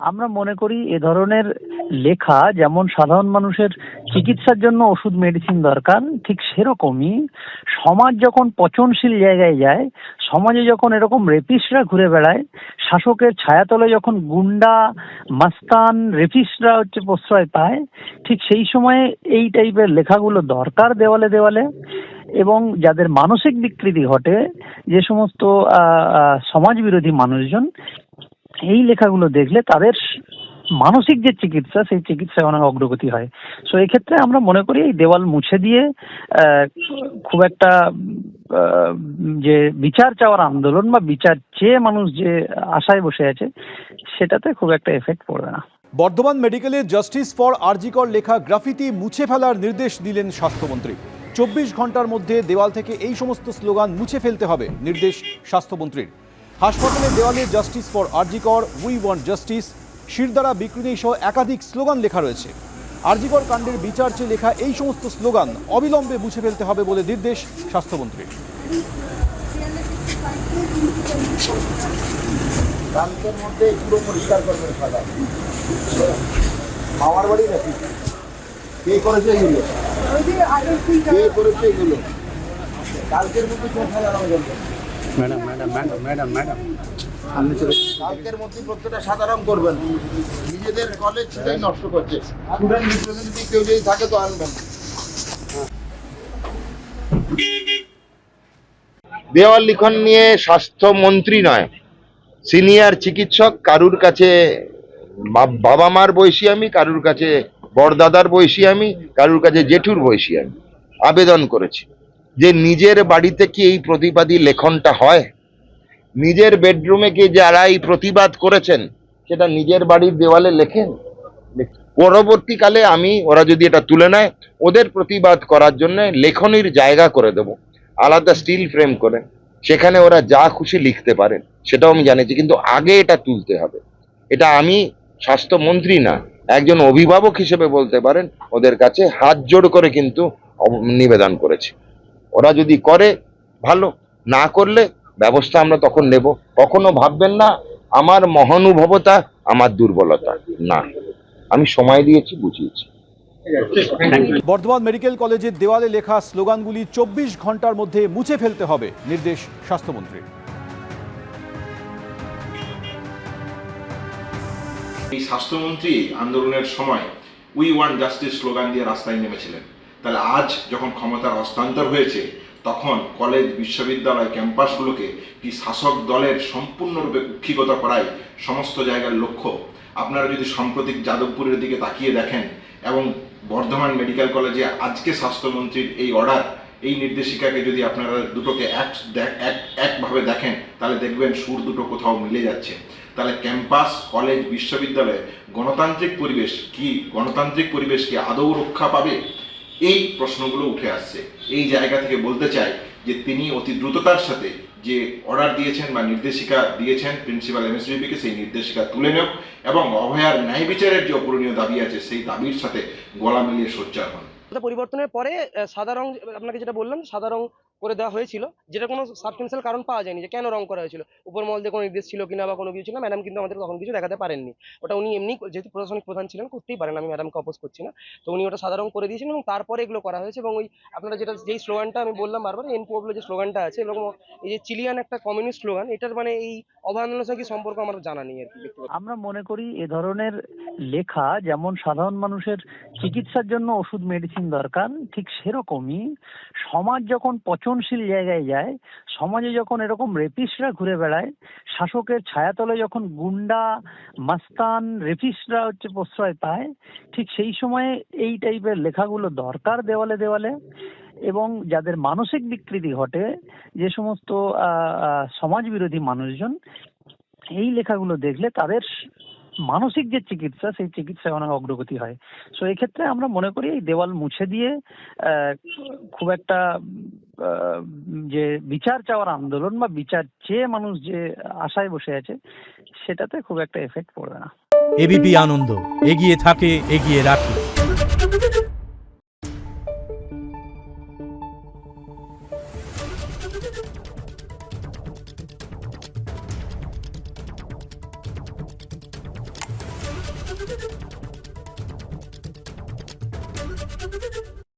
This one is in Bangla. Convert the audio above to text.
আমরা মনে করি এ ধরনের লেখা যেমন সাধারণ মানুষের চিকিৎসার জন্য ওষুধ মেডিসিন দরকার, ঠিক সেরকমই সমাজ যখন পচনশীল জায়গায় যায়, সমাজে যখন এরকম রেপিস্টরা ঘুরে বেড়ায়, শাসকের ছায়াতলে যখন গুন্ডা মাস্তান রেপিস্টরা প্রশ্রয় পায়, ঠিক সেই সময়ে এই টাইপের লেখাগুলো দরকার দেওয়ালে দেওয়ালে। এবং যাদের মানসিক বিকৃতি ঘটে, যে সমস্ত সমাজ বিরোধী মানুষজন, এই লেখাগুলো দেখলে তাদের মানসিক যে চিকিৎসা, সেই চিকিৎসায় অনেক অগ্রগতি হয়। সো এক্ষেত্রে আমরা মনে করি এই দেওয়াল মুছে দিয়ে খুব একটা যে বিচার চাওয়ার আন্দোলন বা বিচার চেয়ে মানুষ যে আশায় বসে আছে, সেটাতে খুব একটা এফেক্ট পড়বে না। বর্ধমান মেডিকেলে জাস্টিস ফর আরজিকর লেখা গ্রাফিতি মুছে ফেলার নির্দেশ দিলেন স্বাস্থ্যমন্ত্রী। 24 ঘন্টার মধ্যে দেওয়াল থেকে এই সমস্ত স্লোগান মুছে ফেলতে হবে, নির্দেশ স্বাস্থ্যমন্ত্রীর। হাসপাতালের দেওয়ালে justice for RG Kar, we want justice, শিরদাঁড়া বিকৃতি সহ একাধিক স্লোগান লেখা রয়েছে। আরজিকর কাণ্ডের বিচার চেয়ে লেখা এই সমস্ত স্লোগান অবিলম্বে মুছে ফেলতে হবে বলে নির্দেশ স্বাস্থ্যমন্ত্রীর। কালকের মধ্যে পুরো পরিষ্কার করবেন সাদা। মামার বাড়ি নাকি? কে করেছে এগুলো? কে করেছে এগুলো? কালকের মধ্যে সাদা রং করবেন। Madam madam madam madam madam কালকের মধ্যে প্রত্যেকটা সাদা রং করবেন। নিজেদের কলেজ সেটাই নষ্ট করছে। স্টুডেন্ট রিপ্রেজেন্টেটিভ কেউ যদি থাকে তো আনবেন। দেওয়াল লিখন নিয়ে স্বাস্থ্যমন্ত্রী নয়, সিনিয়র চিকিৎসক, কারুর কাছে বাবা মার বয়সী আমি, কারুর কাছে বড়দাদার বয়সী আমি, কারুর কাছে জেঠুর বয়সী আমি আবেদন করেছি যে নিজের বাড়িতে কি এই প্রতিবাদী লেখনটা হয়? নিজের বেডরুমে কি যারা এই প্রতিবাদ করেছেন সেটা নিজের বাড়ির দেওয়ালে লেখেন? পরবর্তীকালে ওরা যদি এটা তুলে নেয়, ওদের প্রতিবাদ করার জন্য লেখনির জায়গা করে দেব, আলাদা স্টিল ফ্রেম করে, সেখানে ওরা যা খুশি লিখতে পারেন, সেটাও আমি জানিয়েছি। কিন্তু আগে এটা তুলতে হবে। এটা আমি স্বাস্থ্যমন্ত্রী না, একজন অভিভাবক হিসেবে বলতে পারেন, ওদের কাছে হাত জোড় করে কিন্তু নিবেদন করেছি। ওরা যদি করে ভালো, না করলে ব্যবস্থা আমরা তখন নেব। কখনো ভাববেন না আমার মহানুভবতা আমার দুর্বলতা, না, আমি সময় দিয়েছি, বুঝিয়েছি। বর্ধমান মেডিকেল কলেজের দেওয়ালে লেখা স্লোগানগুলি 24 ঘন্টার মধ্যে মুছে ফেলতে হবে, নির্দেশ স্বাস্থ্যমন্ত্রীর। এই স্বাস্থ্যমন্ত্রী আন্দোলনের সময় উই ওয়ান্ট জাস্টিস স্লোগান দিয়ে রাস্তায় নেমেছিলেন। তাহলে আজ যখন ক্ষমতার হস্তান্তর হয়েছে, তখন কলেজ, বিশ্ববিদ্যালয়, ক্যাম্পাসগুলোকে কি শাসক দলের সম্পূর্ণরূপে কুক্ষিগত করাই সমস্ত জায়গার লক্ষ্য? আপনারা যদি সাম্প্রতিক যাদবপুরের দিকে তাকিয়ে দেখেন এবং বর্ধমান মেডিকেল কলেজে আজকে স্বাস্থ্যমন্ত্রীর এই অর্ডার, এই নির্দেশিকাকে যদি আপনারা দুটোকে একভাবে দেখেন, তাহলে দেখবেন সুর দুটো কোথাও মিলে যাচ্ছে। তাহলে ক্যাম্পাস, কলেজ, বিশ্ববিদ্যালয়ে গণতান্ত্রিক পরিবেশ কি আদৌ রক্ষা পাবে? এই প্রশ্নগুলো উঠে আসছে। এই জায়গা থেকে বলতে চাই যে তিনি অতি দ্রুততার সাথে যে অর্ডার দিয়েছেন বা নির্দেশিকা দিয়েছেন প্রিন্সিপাল এমএসভিপিকে, সেই নির্দেশিকা তুলে নেও এবং অভয়ার ন্যায় বিচারের যে অপূরণীয় দাবি আছে, সেই দাবির সাথে গলা মিলিয়ে সোচ্চার হন। পরিবর্তনের পরে সাদা রং, আপনাকে যেটা বললাম, সাদা রং করে দেওয়া হয়েছিল, যেটা কোনো সাবস্টেন্সিয়াল কারণ পাওয়া যায়নি যে কেন রং করা হয়েছিল। উপর মহল দিয়ে কোনো নির্দেশ ছিল কিনা বা কোনো কিছু ছিল, ম্যাডাম কিন্তু আমাদের তখন কিছু দেখাতে পারেননি। ওটা উনি এমনি, যেহেতু প্রশাসনিক প্রধান ছিলেন, করতেই পারেন, আমি ম্যাডামকে অপোজ করছি না, তো উনি ওটা সাদা রং করে দিয়েছেন এবং তারপরে এগুলো করা হয়েছে। এবং ওই আপনারা যেই স্লোগানটা আমি বললাম বারবার, এনপোবলো যে স্লোগানটা আছে, এবং এই যে চিলিয়ান একটা কমিউনিস্ট স্লোগান, এটার মানে এই অভয়ারণ্যের সাথে সম্পর্ক আমার জানা নেই আর কি। আমরা মনে করি এ ধরনের লেখা যেমন সাধারণ মানুষের চিকিৎসার জন্য ওষুধ মেডিসিন দরকার, ঠিক সেরকমই সমাজ যখন পচনশীল জায়গায় যায়, সমাজে যখন এরকম রেপিস্টরা ঘুরে বেড়ায়, শাসকের ছায়াতলে যখন গুন্ডা মাস্তান রেপিস্টরা প্রশ্রয় পায়, ঠিক সেই সময়ে এই টাইপের লেখাগুলো দরকার দেওয়ালে দেওয়ালে। এবং যাদের মানসিক বিকৃতি ঘটে, যে সমস্ত সমাজ বিরোধী মানুষজন, এই লেখাগুলো দেখলে তাদের মানসিক যে চিকিৎসা, সেই চিকিৎসায় অনেক অগ্রগতি হয়। সো এক্ষেত্রে আমরা মনে করি এই দেওয়াল মুছে দিয়ে খুব একটা যে বিচার চাওয়ার আন্দোলন বা বিচার চেয়ে মানুষ যে আশায় বসে আছে, সেটাতে খুব একটা এফেক্ট পড়বে না। এবিপি আনন্দ, এগিয়ে থাকে, এগিয়ে রাখে। নিউজ।